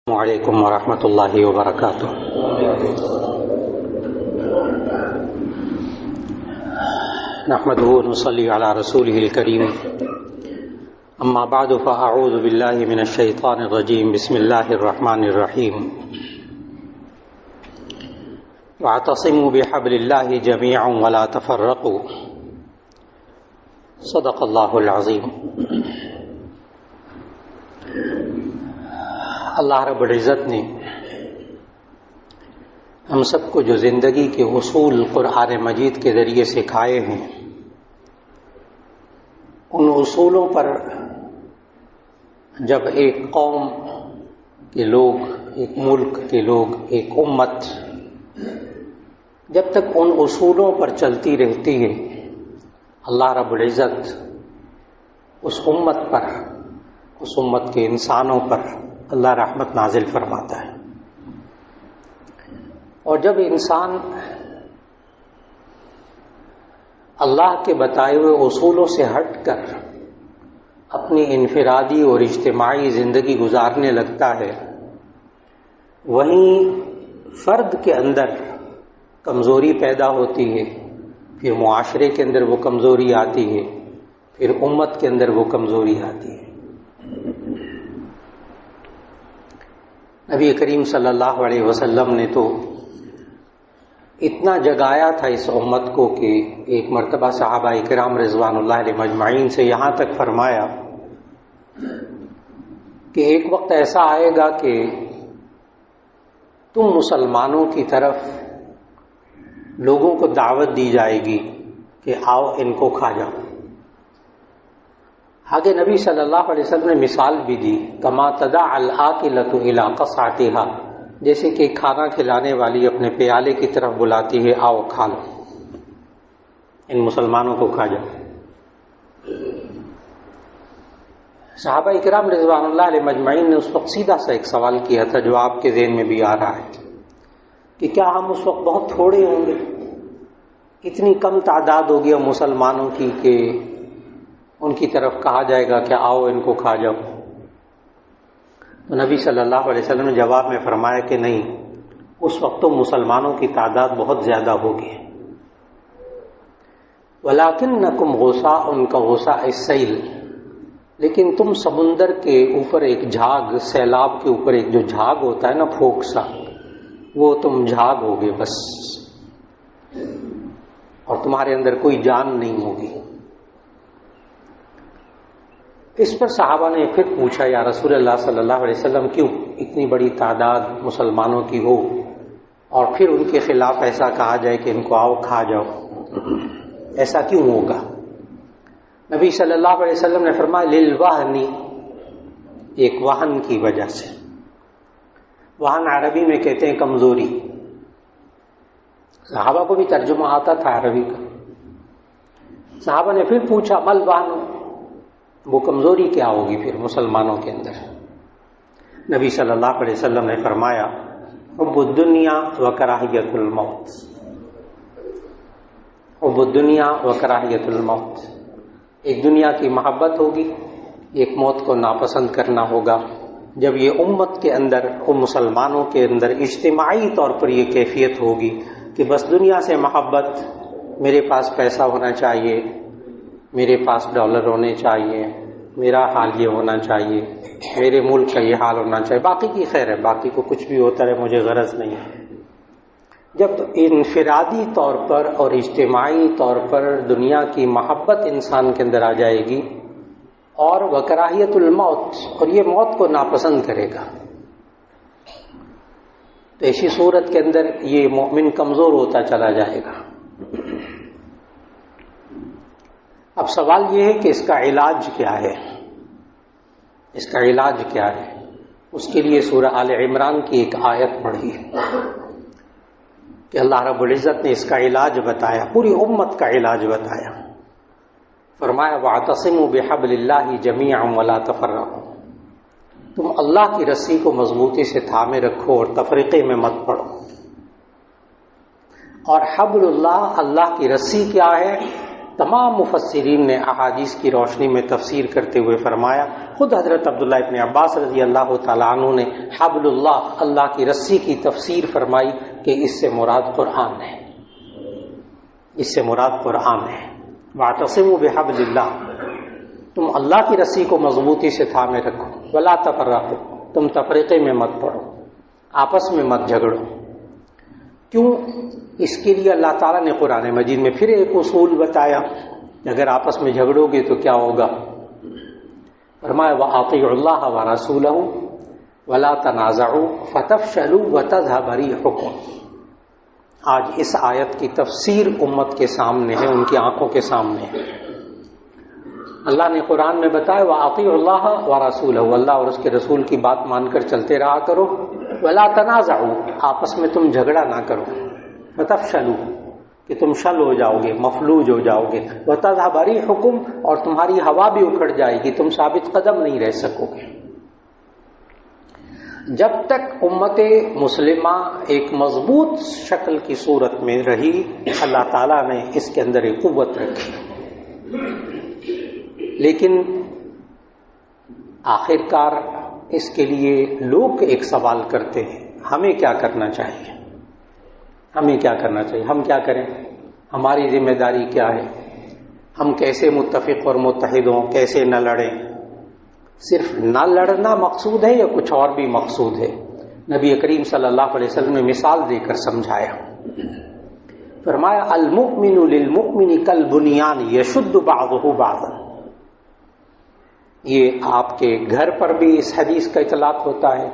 السلام علیکم ورحمۃ اللہ وبرکاتہ۔ نحمده ونصلي على رسوله الكريم، اما بعد فاعوذ باللہ من الشیطان الرجیم، بسم اللہ الرحمن الرحیم۔ واعتصموا بحبل اللہ جميعا ولا تفرقوا، صدق اللہ العظیم۔ اللہ رب العزت نے ہم سب کو جو زندگی کے اصول قرآن مجید کے ذریعے سکھائے ہیں، ان اصولوں پر جب ایک قوم کے لوگ، ایک ملک کے لوگ، ایک امت جب تک ان اصولوں پر چلتی رہتی ہے، اللہ رب العزت اس امت پر، اس امت کے انسانوں پر اللہ رحمت نازل فرماتا ہے۔ اور جب انسان اللہ کے بتائے ہوئے اصولوں سے ہٹ کر اپنی انفرادی اور اجتماعی زندگی گزارنے لگتا ہے، وہیں فرد کے اندر کمزوری پیدا ہوتی ہے، پھر معاشرے کے اندر وہ کمزوری آتی ہے، پھر امت کے اندر وہ کمزوری آتی ہے۔ نبی کریم صلی اللہ علیہ وسلم نے تو اتنا جگایا تھا اس امت کو کہ ایک مرتبہ صحابہ کرام رضوان اللہ علیہ مجمعین سے یہاں تک فرمایا کہ ایک وقت ایسا آئے گا کہ تم مسلمانوں کی طرف لوگوں کو دعوت دی جائے گی کہ آؤ ان کو کھا جاؤ۔ آگے نبی صلی اللہ علیہ وسلم نے مثال بھی دی، کما تدع الآکلۃ الی قصعتھا، جیسے کہ کھانا کھلانے والی اپنے پیالے کی طرف بلاتی ہے، آؤ کھا لو، ان مسلمانوں کو کھا جاؤ۔ صحابہ کرام رضوان اللہ علیہ مجمعین نے اس وقت سیدھا سا ایک سوال کیا تھا جو آپ کے ذہن میں بھی آ رہا ہے کہ کیا ہم اس وقت بہت تھوڑے ہوں گے، اتنی کم تعداد ہوگی ہم مسلمانوں کی کہ ان کی طرف کہا جائے گا کہ آؤ ان کو کھا جاؤ؟ تو نبی صلی اللہ علیہ وسلم نے جواب میں فرمایا کہ نہیں، اس وقت تو مسلمانوں کی تعداد بہت زیادہ ہوگی، وَلَكِنَّكُمْ غُثَاءٌ كَغُثَاءِ السَّيْلِ، لیکن تم سمندر کے اوپر ایک جھاگ، سیلاب کے اوپر ایک جو جھاگ ہوتا ہے نا، پھوک سا، وہ تم جھاگ ہوگے بس، اور تمہارے اندر کوئی جان نہیں ہوگی۔ اس پر صحابہ نے پھر پوچھا، یا رسول اللہ صلی اللہ علیہ وسلم، کیوں اتنی بڑی تعداد مسلمانوں کی ہو اور پھر ان کے خلاف ایسا کہا جائے کہ ان کو آؤ کھا جاؤ، ایسا کیوں ہوگا؟ نبی صلی اللہ علیہ وسلم نے فرمایا للوہن، ایک وہن کی وجہ سے۔ وہن عربی میں کہتے ہیں کمزوری۔ صحابہ کو بھی ترجمہ آتا تھا عربی کا۔ صحابہ نے پھر پوچھا مل وہن، وہ کمزوری کیا ہوگی پھر مسلمانوں کے اندر؟ نبی صلی اللہ علیہ وسلم نے فرمایا حب الدنیا و کراہیت الموت، حب الدنیا و کراہیت الموت، ایک دنیا کی محبت ہوگی، ایک موت کو ناپسند کرنا ہوگا۔ جب یہ امت کے اندر، مسلمانوں کے اندر اجتماعی طور پر یہ کیفیت ہوگی کہ بس دنیا سے محبت، میرے پاس پیسہ ہونا چاہیے، میرے پاس ڈالر ہونے چاہیے، میرا حال یہ ہونا چاہیے، میرے ملک کا یہ حال ہونا چاہیے، باقی کی خیر ہے، باقی کو کچھ بھی ہوتا ہے مجھے غرض نہیں ہے۔ جب انفرادی طور پر اور اجتماعی طور پر دنیا کی محبت انسان کے اندر آ جائے گی، اور وکراہیت الموت، اور یہ موت کو ناپسند کرے گا، تو ایسی صورت کے اندر یہ مومن کمزور ہوتا چلا جائے گا۔ اب سوال یہ ہے کہ اس کا علاج کیا ہے؟ اس کا علاج کیا ہے؟ اس کے لیے سورہ آل عمران کی ایک آیت پڑھی کہ اللہ رب العزت نے اس کا علاج بتایا، پوری امت کا علاج بتایا۔ فرمایا وَاعْتَصِمُوا بِحَبْلِ اللَّهِ جَمِيعًا وَلَا تَفَرَّقُوا، تم اللہ کی رسی کو مضبوطی سے تھامے رکھو اور تفریقے میں مت پڑو۔ اور حبل اللہ، اللہ کی رسی کیا ہے؟ تمام مفسرین نے احادیث کی روشنی میں تفسیر کرتے ہوئے فرمایا، خود حضرت عبداللہ ابن عباس رضی اللہ تعالیٰ عنہ نے حبل اللہ، اللہ کی رسی کی تفسیر فرمائی کہ اس سے مراد قرآن ہے، اس سے مراد قرآن ہے۔ واعتصموا بحبل اللہ، تم اللہ کی رسی کو مضبوطی سے تھامے رکھو، ولا تفرقوا، تم تفریقے میں مت پڑو، آپس میں مت جھگڑو۔ کیوں؟ اس کے لیے اللہ تعالیٰ نے قرآن مجید میں پھر ایک اصول بتایا کہ اگر آپس میں جھگڑو گے تو کیا ہوگا؟ فرمایا وَأَطِيعُوا اللَّهَ وَرَسُولَهُ وَلَا تَنَازَعُوا فَتَفْشَلُوا وَتَذْهَبَ رِيحُكُمْ۔ آج اس آیت کی تفسیر امت کے سامنے ہے، ان کی آنکھوں کے سامنے ہے۔ اللہ نے قرآن میں بتایا وَأَطِيعُوا اللَّهَ وَرَسُولَهُ، اللہ اور اس کے رسول کی بات مان کر چلتے رہا کرو، وَلَا تَنَازَعُوا، آپس میں تم جھگڑا نہ کرو، فَتَفْشَلُوا، کہ تم شل ہو جاؤ گے، مفلوج ہو جاؤ گے، وَتَذْهَبَ رِيحُكُمْ، اور تمہاری ہوا بھی اکھڑ جائے گی، تم ثابت قدم نہیں رہ سکو گے۔ جب تک امت مسلمہ ایک مضبوط شکل کی صورت میں رہی، اللہ تعالیٰ نے اس کے اندر ایک قوت رکھی، لیکن آخر کار اس کے لیے لوگ ایک سوال کرتے ہیں، ہمیں کیا کرنا چاہیے؟ ہمیں کیا کرنا چاہیے؟ ہم کیا کریں؟ ہماری ذمہ داری کیا ہے؟ ہم کیسے متفق اور متحد ہوں، کیسے نہ لڑیں؟ صرف نہ لڑنا مقصود ہے یا کچھ اور بھی مقصود ہے؟ نبی کریم صلی اللہ علیہ وسلم نے مثال دے کر سمجھایا، فرمایا المؤمن للمؤمن کالبنیان یشد بعضہ بعضا۔ یہ آپ کے گھر پر بھی اس حدیث کا اطلاق ہوتا ہے،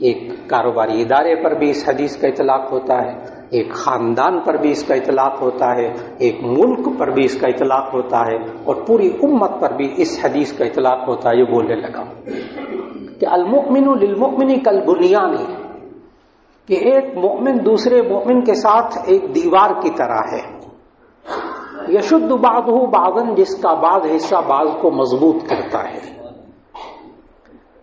ایک کاروباری ادارے پر بھی اس حدیث کا اطلاق ہوتا ہے، ایک خاندان پر بھی اس کا اطلاق ہوتا ہے، ایک ملک پر بھی اس کا اطلاق ہوتا ہے، اور پوری امت پر بھی اس حدیث کا اطلاق ہوتا ہے۔ یہ بولنے لگا کہ المؤمن للمؤمن کالبنیان، کہ ایک مومن دوسرے مومن کے ساتھ ایک دیوار کی طرح ہے، یشد بعضہ بعضا، جس کا بعض حصہ بعض کو مضبوط کرتا ہے۔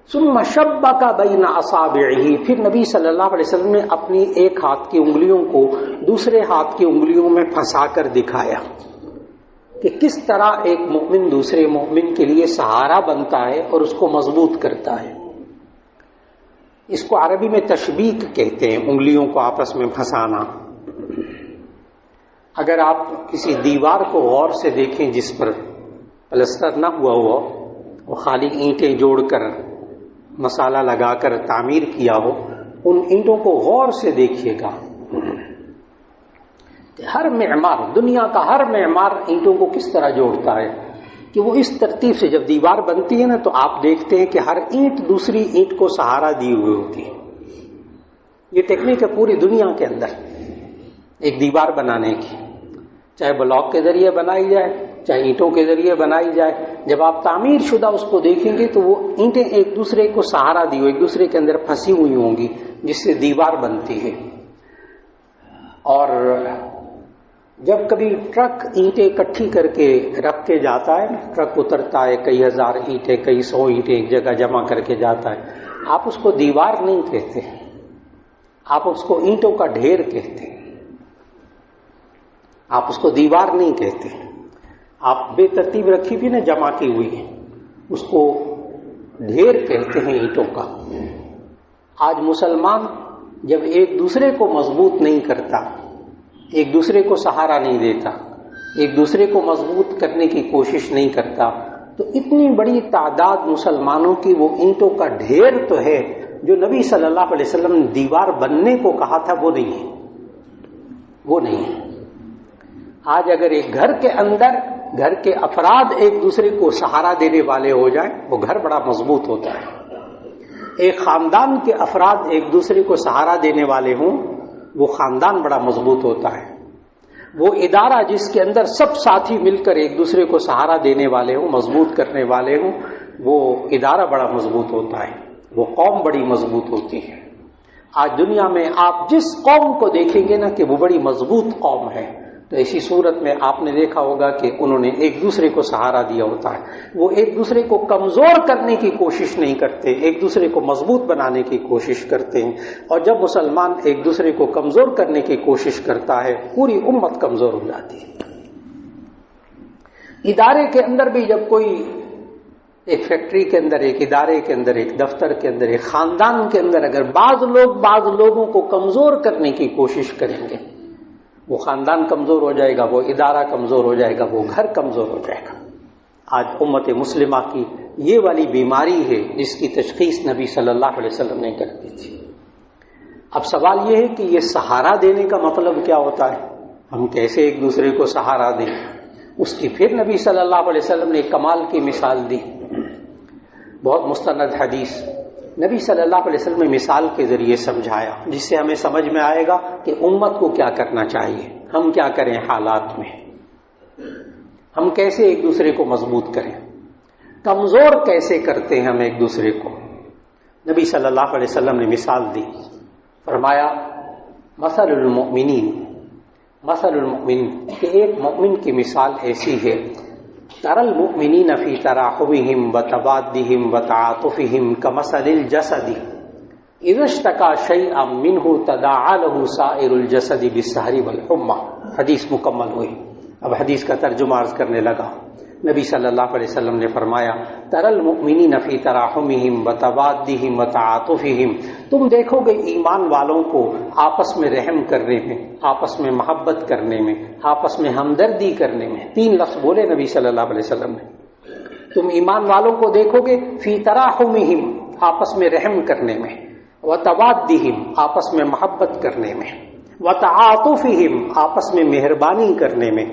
ثم شبک بین اصابعہ، پھر نبی صلی اللہ علیہ وسلم نے اپنی ایک ہاتھ کی انگلیوں کو دوسرے ہاتھ کی انگلیوں میں پھنسا کر دکھایا کہ کس طرح ایک مومن دوسرے مومن کے لیے سہارا بنتا ہے اور اس کو مضبوط کرتا ہے۔ اس کو عربی میں تشبیک کہتے ہیں، انگلیوں کو آپس میں پھنسانا۔ اگر آپ کسی دیوار کو غور سے دیکھیں جس پر پلسٹر نہ ہوا ہو، وہ خالی اینٹیں جوڑ کر مسالہ لگا کر تعمیر کیا ہو، ان اینٹوں کو غور سے دیکھیے گا کہ ہر معمار، دنیا کا ہر معمار اینٹوں کو کس طرح جوڑتا ہے کہ وہ اس ترتیب سے جب دیوار بنتی ہے نا تو آپ دیکھتے ہیں کہ ہر اینٹ دوسری اینٹ کو سہارا دی ہوئی ہوتی ہے۔ یہ ٹیکنیک ہے پوری دنیا کے اندر ایک دیوار بنانے کی، چاہے بلاک کے ذریعے بنائی جائے چاہے اینٹوں کے ذریعے بنائی جائے۔ جب آپ تعمیر شدہ اس کو دیکھیں گے تو وہ اینٹیں ایک دوسرے کو سہارا دی ہوئی، ایک دوسرے کے اندر پھنسی ہوئی ہوں گی، جس سے دیوار بنتی ہے۔ اور جب کبھی ٹرک اینٹیں اکٹھی کر کے رکھ کے جاتا ہے، ٹرک اترتا ہے، کئی ہزار اینٹیں کئی سو اینٹیں ایک جگہ جمع کر کے جاتا ہے، آپ اس کو دیوار نہیں کہتے، آپ اس کو اینٹوں کا ڈھیر کہتے ہیں، آپ اس کو دیوار نہیں کہتے۔ آپ بے ترتیب رکھی بھی نا جمع کی ہوئی ہے، اس کو ڈھیر کہتے ہیں اینٹوں کا۔ آج مسلمان جب ایک دوسرے کو مضبوط نہیں کرتا، ایک دوسرے کو سہارا نہیں دیتا، ایک دوسرے کو مضبوط کرنے کی کوشش نہیں کرتا، تو اتنی بڑی تعداد مسلمانوں کی وہ اینٹوں کا ڈھیر تو ہے جو نبی صلی اللہ علیہ وسلم نے دیوار بننے کو کہا تھا، وہ نہیں ہے، وہ نہیں ہے۔ آج اگر ایک گھر کے اندر گھر کے افراد ایک دوسرے کو سہارا دینے والے ہو جائیں، وہ گھر بڑا مضبوط ہوتا ہے۔ ایک خاندان کے افراد ایک دوسرے کو سہارا دینے والے ہوں، وہ خاندان بڑا مضبوط ہوتا ہے۔ وہ ادارہ جس کے اندر سب ساتھی مل کر ایک دوسرے کو سہارا دینے والے ہوں، مضبوط کرنے والے ہوں، وہ ادارہ بڑا مضبوط ہوتا ہے، وہ قوم بڑی مضبوط ہوتی ہے۔ آج دنیا میں آپ جس قوم کو دیکھیں گے نا کہ وہ بڑی مضبوط قوم ہے، تو ایسی صورت میں آپ نے دیکھا ہوگا کہ انہوں نے ایک دوسرے کو سہارا دیا ہوتا ہے۔ وہ ایک دوسرے کو کمزور کرنے کی کوشش نہیں کرتے، ایک دوسرے کو مضبوط بنانے کی کوشش کرتے ہیں۔ اور جب مسلمان ایک دوسرے کو کمزور کرنے کی کوشش کرتا ہے، پوری امت کمزور ہو جاتی ہے۔ ادارے کے اندر بھی جب کوئی ایک فیکٹری کے اندر، ایک ادارے کے اندر، ایک دفتر کے اندر، ایک خاندان کے اندر اگر بعض لوگوں کو کمزور کرنے کی کوشش کریں گے، وہ خاندان کمزور ہو جائے گا، وہ ادارہ کمزور ہو جائے گا، وہ گھر کمزور ہو جائے گا۔ آج امت مسلمہ کی یہ والی بیماری ہے جس کی تشخیص نبی صلی اللہ علیہ وسلم نے کر دی تھی۔ اب سوال یہ ہے کہ یہ سہارا دینے کا مطلب کیا ہوتا ہے؟ ہم کیسے ایک دوسرے کو سہارا دیں؟ اس کی پھر نبی صلی اللہ علیہ وسلم نے کمال کی مثال دی، بہت مستند حدیث نبی صلی اللہ علیہ وسلم نے مثال کے ذریعے سمجھایا، جس سے ہمیں سمجھ میں آئے گا کہ امت کو کیا کرنا چاہیے، ہم کیا کریں حالات میں، ہم کیسے ایک دوسرے کو مضبوط کریں، کمزور کیسے کرتے ہیں ہم ایک دوسرے کو۔ نبی صلی اللہ علیہ وسلم نے مثال دی، فرمایا مثل المؤمنین، مثل المؤمن، کہ ایک مومن کی مثال ایسی ہے، ترى المؤمنین فی تراحمهم وتبادهم وتعاطفهم كمثل الجسد اذا اشتكى شيئا منه تداعى له سائر الجسد بالسهر والحمى۔ حدیث مکمل ہوئی، اب حدیث کا ترجمہ عرض کرنے لگا۔ نبی صلی اللہ علیہ وسلم نے فرمایا ترى المؤمنین فی تراحمهم وتبادهم وتعاطفهم، تم دیکھو گے ایمان والوں کو آپس میں رحم کرنے میں، آپس میں محبت کرنے میں، آپس میں ہمدردی کرنے میں۔ تین لفظ بولے نبی صلی اللہ علیہ وسلم نے، تم ایمان والوں کو دیکھو گے فی تراحمهم، آپس میں رحم کرنے میں، وتبادهم، آپس میں محبت کرنے میں، وتعاطفهم، آپس میں مہربانی کرنے میں۔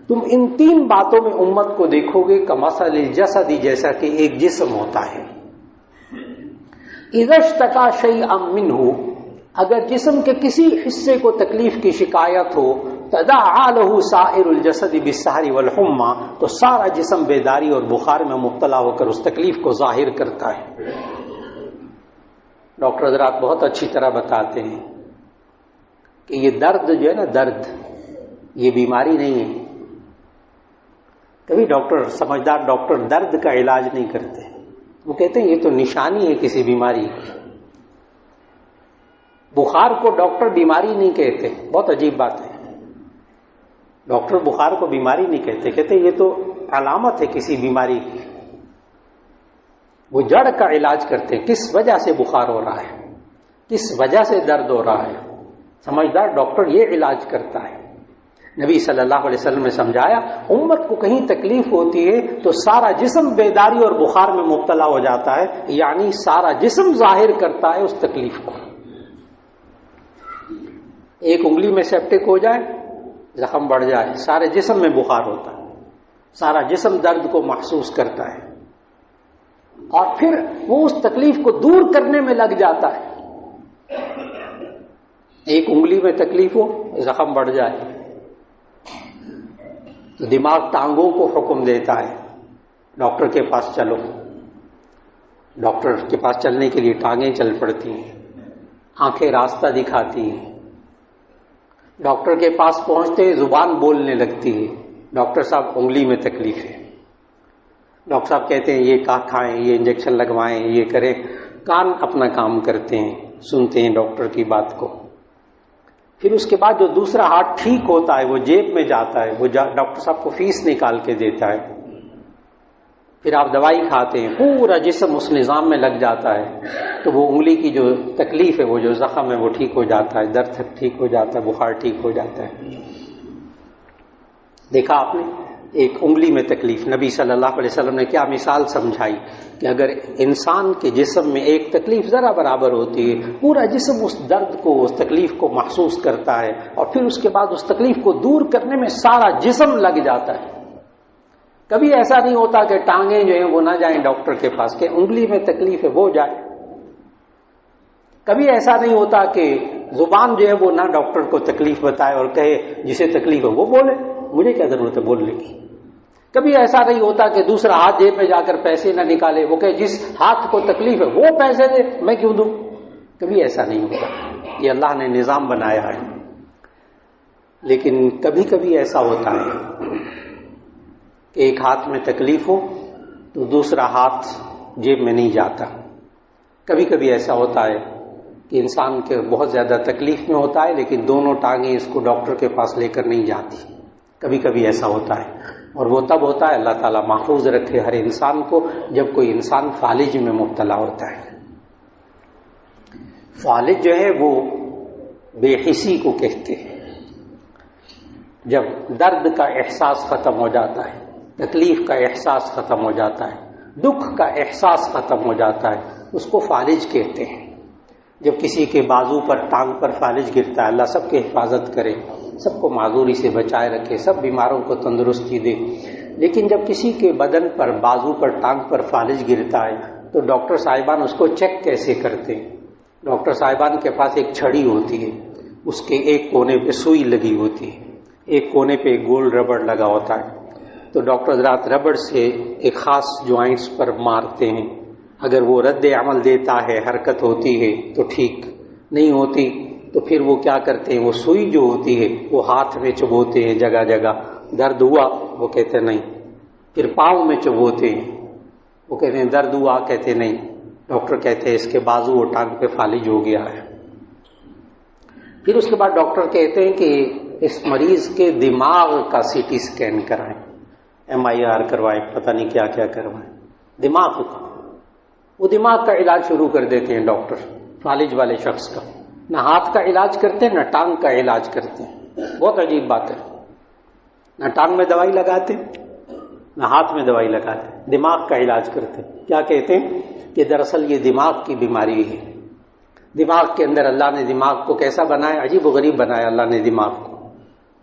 تم ان تین باتوں میں امت کو دیکھو گے کمثل الجسد، جیسا کہ ایک جسم ہوتا ہے۔ اذا اشتكى شيئا منه، اگر جسم کے کسی حصے کو تکلیف کی شکایت ہو، تداعى له سائر الجسد بالسهر والحمى، تو سارا جسم بیداری اور بخار میں مبتلا ہو کر اس تکلیف کو ظاہر کرتا ہے۔ ڈاکٹر حضرات بہت اچھی طرح بتاتے ہیں کہ یہ درد جو ہے نا، درد یہ بیماری نہیں ہے۔ کبھی ڈاکٹر، سمجھدار ڈاکٹر درد کا علاج نہیں کرتے، وہ کہتے ہیں یہ تو نشانی ہے کسی بیماری کی۔ بخار کو ڈاکٹر بیماری نہیں کہتے، بہت عجیب بات ہے، ڈاکٹر بخار کو بیماری نہیں کہتے، کہتے یہ تو علامت ہے کسی بیماری کی۔ وہ جڑ کا علاج کرتے ہیں، کس وجہ سے بخار ہو رہا ہے، کس وجہ سے درد ہو رہا ہے، سمجھدار ڈاکٹر یہ علاج کرتا ہے۔ نبی صلی اللہ علیہ وسلم نے سمجھایا امت کو کہیں تکلیف ہوتی ہے تو سارا جسم بیداری اور بخار میں مبتلا ہو جاتا ہے، یعنی سارا جسم ظاہر کرتا ہے اس تکلیف کو۔ ایک انگلی میں سیپٹک ہو جائے، زخم بڑھ جائے، سارے جسم میں بخار ہوتا ہے، سارا جسم درد کو محسوس کرتا ہے، اور پھر وہ اس تکلیف کو دور کرنے میں لگ جاتا ہے۔ ایک انگلی میں تکلیف ہو، زخم بڑھ جائے تو دماغ ٹانگوں کو حکم دیتا ہے ڈاکٹر کے پاس چلو۔ ڈاکٹر کے پاس چلنے کے لیے ٹانگیں چل پڑتی ہیں، آنکھیں راستہ دکھاتی ہیں، ڈاکٹر کے پاس پہنچتے زبان بولنے لگتی ہے، ڈاکٹر صاحب انگلی میں تکلیف ہے، ڈاکٹر صاحب کہتے ہیں یہ کھائیں، یہ انجیکشن لگوائیں، یہ کریں، کان اپنا کام کرتے ہیں، سنتے ہیں ڈاکٹر کی بات کو۔ پھر اس کے بعد جو دوسرا ہاتھ ٹھیک ہوتا ہے وہ جیب میں جاتا ہے، وہ ڈاکٹر صاحب کو فیس نکال کے دیتا ہے، پھر آپ دوائی کھاتے ہیں، پورا جسم اس نظام میں لگ جاتا ہے، تو وہ انگلی کی جو تکلیف ہے، وہ جو زخم ہے وہ ٹھیک ہو جاتا ہے، درد ٹھیک ہو جاتا ہے، بخار ٹھیک ہو جاتا ہے۔ دیکھا آپ نے، ایک انگلی میں تکلیف، نبی صلی اللہ علیہ وسلم نے کیا مثال سمجھائی کہ اگر انسان کے جسم میں ایک تکلیف ذرا برابر ہوتی ہے، پورا جسم اس درد کو، اس تکلیف کو محسوس کرتا ہے، اور پھر اس کے بعد اس تکلیف کو دور کرنے میں سارا جسم لگ جاتا ہے۔ کبھی ایسا نہیں ہوتا کہ ٹانگیں جو ہیں وہ نہ جائیں ڈاکٹر کے پاس، کہ انگلی میں تکلیف ہے وہ جائے۔ کبھی ایسا نہیں ہوتا کہ زبان جو ہے وہ نہ ڈاکٹر کو تکلیف بتائے اور کہے جسے تکلیف ہے وہ بولے، مجھے کیا ضرورت ہے بولنے کی۔ کبھی ایسا نہیں ہوتا کہ دوسرا ہاتھ جیب میں جا کر پیسے نہ نکالے، وہ کہے جس ہاتھ کو تکلیف ہے وہ پیسے دے، میں کیوں دوں۔ کبھی ایسا نہیں ہوتا، یہ اللہ نے نظام بنایا ہے۔ لیکن کبھی کبھی ایسا ہوتا ہے کہ ایک ہاتھ میں تکلیف ہو تو دوسرا ہاتھ جیب میں نہیں جاتا۔ کبھی کبھی ایسا ہوتا ہے کہ انسان کے بہت زیادہ تکلیف میں ہوتا ہے لیکن دونوں ٹانگیں اس کو ڈاکٹر کے پاس لے کر نہیں جاتی۔ کبھی کبھی ایسا ہوتا ہے، اور وہ تب ہوتا ہے، اللہ تعالیٰ محفوظ رکھے ہر انسان کو، جب کوئی انسان فالج میں مبتلا ہوتا ہے۔ فالج جو ہے وہ بے حسی کو کہتے ہیں، جب درد کا احساس ختم ہو جاتا ہے، تکلیف کا احساس ختم ہو جاتا ہے، دکھ کا احساس ختم ہو جاتا ہے، اس کو فالج کہتے ہیں۔ جب کسی کے بازو پر، ٹانگ پر فالج گرتا ہے، اللہ سب کی حفاظت کرے، سب کو معذوری سے بچائے رکھے، سب بیماروں کو تندرستی دے، لیکن جب کسی کے بدن پر، بازو پر، ٹانگ پر فالج گرتا ہے تو ڈاکٹر صاحبان اس کو چیک کیسے کرتے ہیں؟ ڈاکٹر صاحبان کے پاس ایک چھڑی ہوتی ہے، اس کے ایک کونے پہ سوئی لگی ہوتی ہے، ایک کونے پہ ایک گول ربڑ لگا ہوتا ہے، تو ڈاکٹر حضرات ربڑ سے ایک خاص جوائنٹس پر مارتے ہیں، اگر وہ رد عمل دیتا ہے، حرکت ہوتی ہے تو ٹھیک، نہیں ہوتی تو پھر وہ کیا کرتے ہیں، وہ سوئی جو ہوتی ہے وہ ہاتھ میں چبوتے ہیں جگہ جگہ، درد ہوا وہ کہتے نہیں، پھر پاؤں میں چبوتے ہیں، وہ کہتے ہیں درد ہوا، کہتے نہیں، ڈاکٹر کہتے ہیں اس کے بازو اور ٹانگ پہ فالج ہو گیا ہے۔ پھر اس کے بعد ڈاکٹر کہتے ہیں کہ اس مریض کے دماغ کا سی ٹی اسکین کرائیں، MIR کروائیں، پتہ نہیں کیا کیا کروائیں، دماغ کا، وہ دماغ کا علاج شروع کر دیتے ہیں ڈاکٹر فالج والے شخص کا، نہ ہاتھ کا علاج کرتے ہیں نہ ٹانگ کا علاج کرتے ہیں۔ بہت عجیب بات ہے، نہ ٹانگ میں دوائی لگاتے نہ ہاتھ میں دوائی لگاتے، دماغ کا علاج کرتے۔ کیا کہتے ہیں کہ دراصل یہ دماغ کی بیماری ہے، دماغ کے اندر اللہ نے دماغ کو کیسا بنایا، عجیب و غریب بنایا اللہ نے دماغ کو،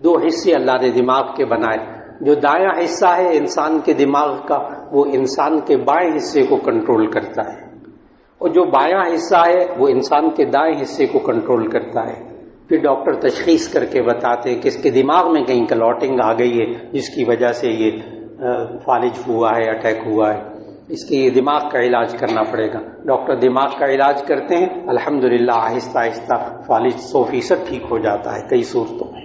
دو حصے اللہ نے دماغ کے بنائے، جو دایاں حصہ ہے انسان کے دماغ کا وہ انسان کے بائیں حصے کو کنٹرول کرتا ہے، اور جو بایاں حصہ ہے وہ انسان کے دائیں حصے کو کنٹرول کرتا ہے۔ پھر ڈاکٹر تشخیص کر کے بتاتے ہیں کہ اس کے دماغ میں کہیں کلوٹنگ آ گئی ہے جس کی وجہ سے یہ فالج ہوا ہے، اٹیک ہوا ہے، اس کے دماغ کا علاج کرنا پڑے گا۔ ڈاکٹر دماغ کا علاج کرتے ہیں، الحمدللہ آہستہ آہستہ فالج 100% ٹھیک ہو جاتا ہے کئی صورتوں میں۔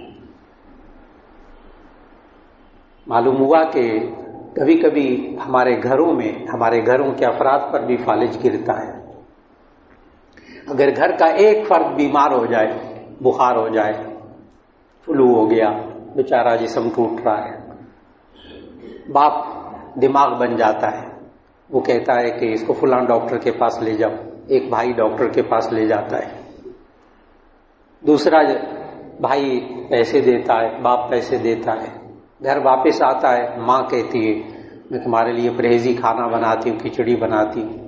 معلوم ہوا کہ کبھی کبھی ہمارے گھروں میں، ہمارے گھروں کے افراد پر بھی فالج گرتا ہے۔ اگر گھر کا ایک فرد بیمار ہو جائے، بخار ہو جائے، فلو ہو گیا، بیچارہ جسم ٹوٹ رہا ہے، باپ دماغ بن جاتا ہے، وہ کہتا ہے کہ اس کو فلاں ڈاکٹر کے پاس لے جاؤ، ایک بھائی ڈاکٹر کے پاس لے جاتا ہے، دوسرا بھائی پیسے دیتا ہے، باپ پیسے دیتا ہے، گھر واپس آتا ہے، ماں کہتی ہے میں تمہارے لیے پرہیزی کھانا بناتی ہوں، کھچڑی بناتی ہوں،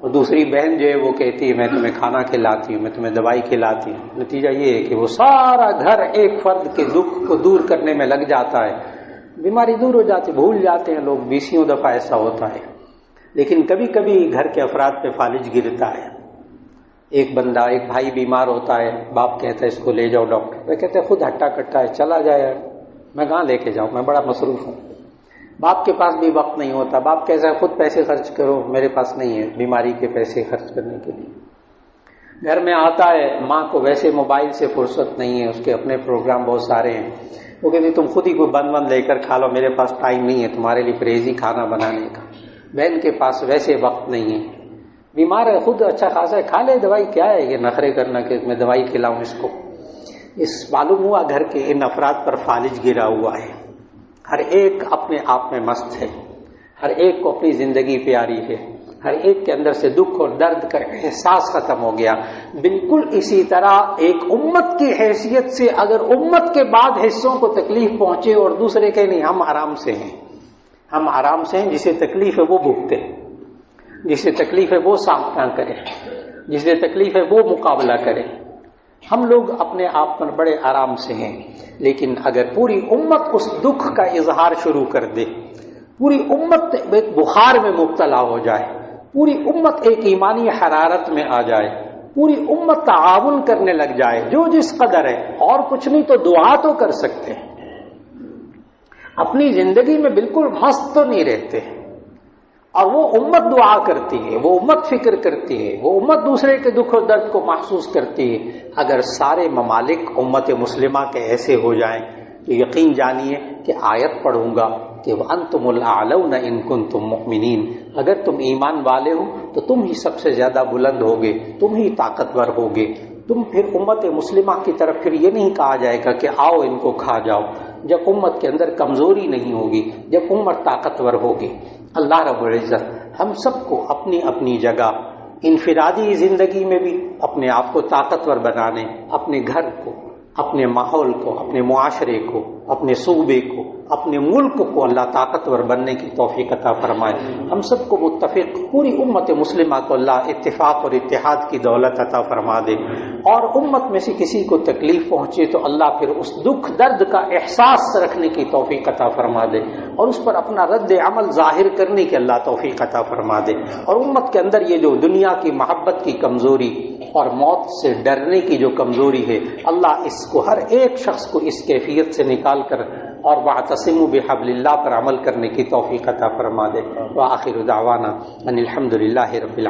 اور دوسری بہن جو ہے وہ کہتی ہے میں تمہیں کھانا کھلاتی ہوں، میں تمہیں دوائی کھلاتی ہوں۔ نتیجہ یہ ہے کہ وہ سارا گھر ایک فرد کے دکھ کو دور کرنے میں لگ جاتا ہے، بیماری دور ہو جاتی، بھول جاتے ہیں لوگ، 20 دفعہ ایسا ہوتا ہے۔ لیکن کبھی کبھی گھر کے افراد پہ فالج گرتا ہے، ایک بندہ، ایک بھائی بیمار ہوتا ہے، باپ کہتا ہے اس کو لے جاؤ ڈاکٹر، وہ کہتے ہیں خود ہٹا کٹا ہے، چلا جائے، میں کہاں لے کے جاؤں، میں بڑا مصروف ہوں، باپ کے پاس بھی وقت نہیں ہوتا، باپ کیسا ہے خود پیسے خرچ کرو، میرے پاس نہیں ہے بیماری کے پیسے خرچ کرنے کے لیے۔ گھر میں آتا ہے، ماں کو ویسے موبائل سے فرصت نہیں ہے، اس کے اپنے پروگرام بہت سارے ہیں، وہ کہتی تم خود ہی کوئی بند لے کر کھا لو، میرے پاس ٹائم نہیں ہے تمہارے لیے پرہیزی کھانا بنانے کا۔ بہن کے پاس ویسے وقت نہیں ہے، بیمار ہے خود اچھا خاصا ہے، کھا لے دوائی، کیا ہے یہ نخرے کرنا کہ میں دوائی کھلاؤں اس کو۔ اس معلوم ہوا گھر کے ان افراد پر فالج گرا ہوا ہے، ہر ایک اپنے آپ میں مست ہے، ہر ایک کو اپنی زندگی پیاری ہے، ہر ایک کے اندر سے دکھ اور درد کا احساس ختم ہو گیا۔ بالکل اسی طرح ایک امت کی حیثیت سے اگر امت کے بعد حصوں کو تکلیف پہنچے اور دوسرے کہ نہیں ہم آرام سے ہیں، ہم آرام سے ہیں، جسے تکلیف ہے وہ بھگتے، جسے تکلیف ہے وہ سامنا کرے، جسے تکلیف ہے وہ مقابلہ کرے، ہم لوگ اپنے آپ پر بڑے آرام سے ہیں۔ لیکن اگر پوری امت اس دکھ کا اظہار شروع کر دے، پوری امت ایک بخار میں مبتلا ہو جائے، پوری امت ایک ایمانی حرارت میں آ جائے، پوری امت تعاون کرنے لگ جائے جو جس قدر ہے، اور کچھ نہیں تو دعا تو کر سکتے ہیں، اپنی زندگی میں بالکل مست تو نہیں رہتے، اور وہ امت دعا کرتی ہے، وہ امت فکر کرتی ہے، وہ امت دوسرے کے دکھ اور درد کو محسوس کرتی ہے۔ اگر سارے ممالک امت مسلمہ کے ایسے ہو جائیں تو یقین جانیے کہ آیت پڑھوں گا کہ وَأَنْتُمُ الْأَعْلَوْنَ إِن كُنتُم مُؤْمِنِينَ، اگر تم ایمان والے ہو تو تم ہی سب سے زیادہ بلند ہوگے، تم ہی طاقتور ہوگے، تم پھر امت مسلمہ کی طرف پھر یہ نہیں کہا جائے گا کہ آؤ ان کو کھا جاؤ، جب امت کے اندر کمزوری نہیں ہوگی، جب امت طاقتور ہوگی۔ اللہ رب العزت ہم سب کو اپنی اپنی جگہ انفرادی زندگی میں بھی اپنے آپ کو طاقتور بنانے، اپنے گھر کو، اپنے ماحول کو، اپنے معاشرے کو، اپنے صوبے کو، اپنے ملک کو اللہ طاقتور بننے کی توفیق عطا فرمائے۔ ہم سب کو متفق پوری امت مسلمہ کو اللہ اتفاق اور اتحاد کی دولت عطا فرما دے، اور امت میں سے کسی کو تکلیف پہنچے تو اللہ پھر اس دکھ درد کا احساس رکھنے کی توفیق عطا فرما دے، اور اس پر اپنا رد عمل ظاہر کرنے کی اللہ توفیق عطا فرما دے، اور امت کے اندر یہ جو دنیا کی محبت کی کمزوری اور موت سے ڈرنے کی جو کمزوری ہے، اللہ اس کو ہر ایک شخص کو اس کیفیت سے نکال کر اور واعتصموا بحبل اللہ پر عمل کرنے کی توفیق عطا فرما دے۔ وآخر دعوانا ان الحمد للہ رب العالمین۔